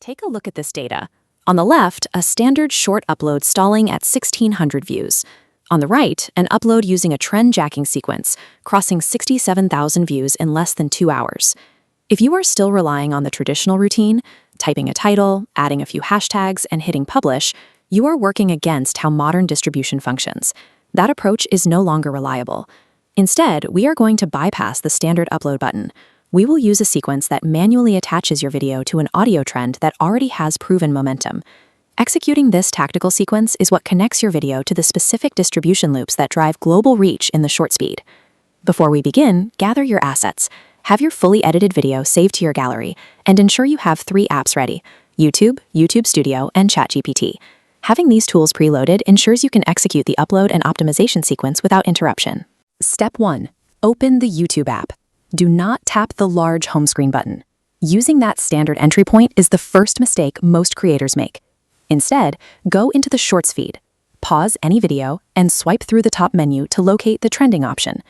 Take a look at this data. On the left, a standard short upload stalling at 1,600 views. On the right, an upload using a trend jacking sequence, crossing 67,000 views in less than 2 hours. If you are still relying on the traditional routine, typing a title, adding a few hashtags, and hitting publish, you are working against how modern distribution functions. That approach is no longer reliable. Instead, we are going to bypass the standard upload button. We will use a sequence that manually attaches your video to an audio trend that already has proven momentum. Executing this tactical sequence is what connects your video to the specific distribution loops that drive global reach in the short speed. Before we begin, gather your assets. Have your fully edited video saved to your gallery, and ensure you have 3 apps ready: YouTube, YouTube Studio, and ChatGPT. Having these tools preloaded ensures you can execute the upload and optimization sequence without interruption. Step 1. Open the YouTube app. Do not tap the large home screen button. Using that standard entry point is the first mistake most creators make. Instead, go into the Shorts feed, pause any video, and swipe through the top menu to locate the trending option.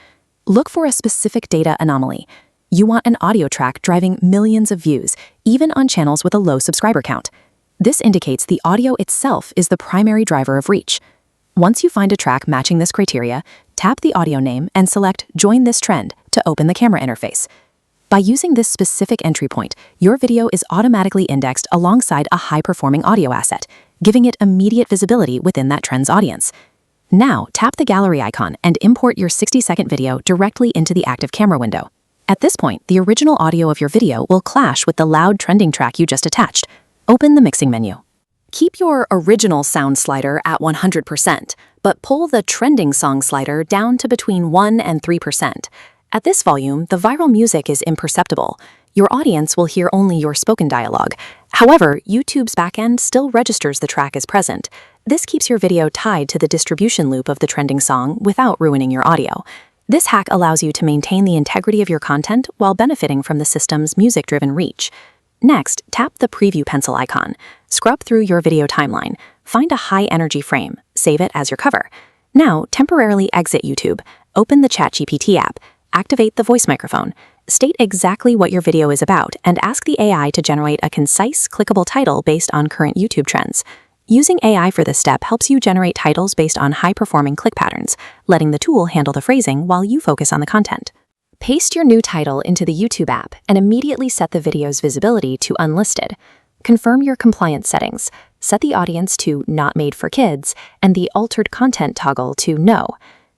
Look for a specific data anomaly. You want an audio track driving millions of views, even on channels with a low subscriber count. This indicates the audio itself is the primary driver of reach. Once you find a track matching this criteria, tap the audio name and select Join this trend to open the camera interface. By using this specific entry point, your video is automatically indexed alongside a high-performing audio asset, giving it immediate visibility within that trend's audience. Now, tap the gallery icon and import your 60-second video directly into the active camera window. At this point, the original audio of your video will clash with the loud trending track you just attached. Open the mixing menu. Keep your original sound slider at 100%, but pull the trending song slider down to between 1 and 3%. At this volume, the viral music is imperceptible. Your audience will hear only your spoken dialogue. However, YouTube's backend still registers the track as present. This keeps your video tied to the distribution loop of the trending song without ruining your audio. This hack allows you to maintain the integrity of your content while benefiting from the system's music-driven reach. Next, tap the preview pencil icon. Scrub through your video timeline. Find a high-energy frame. Save it as your cover. Now, temporarily exit YouTube. Open the ChatGPT app. Activate the voice microphone. State exactly what your video is about and ask the AI to generate a concise, clickable title based on current YouTube trends. Using AI for this step helps you generate titles based on high-performing click patterns, letting the tool handle the phrasing while you focus on the content. Paste your new title into the YouTube app and immediately set the video's visibility to unlisted. Confirm your compliance settings. Set the audience to Not Made for Kids and the Altered Content toggle to No.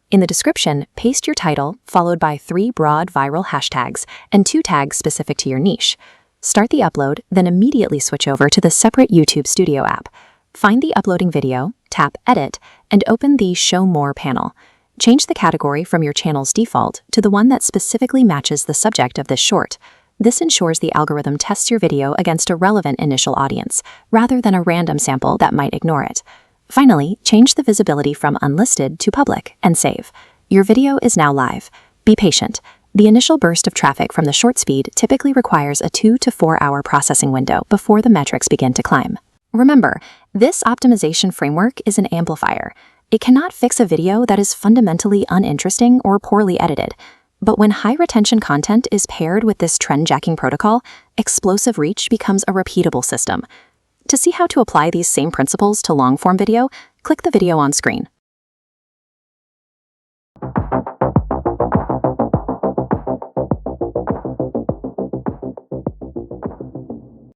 In the description, paste your title, followed by 3 broad viral hashtags and 2 tags specific to your niche. Start the upload, then immediately switch over to the separate YouTube Studio app. Find the uploading video, tap Edit, and open the Show More panel. Change the category from your channel's default to the one that specifically matches the subject of this short. This ensures the algorithm tests your video against a relevant initial audience, rather than a random sample that might ignore it. Finally, change the visibility from unlisted to public and save. Your video is now live. Be patient. The initial burst of traffic from the short speed typically requires a 2 to 4 hour processing window before the metrics begin to climb. Remember, this optimization framework is an amplifier. It cannot fix a video that is fundamentally uninteresting or poorly edited. But when high-retention content is paired with this trend-jacking protocol, explosive reach becomes a repeatable system. To see how to apply these same principles to long-form video, click the video on screen.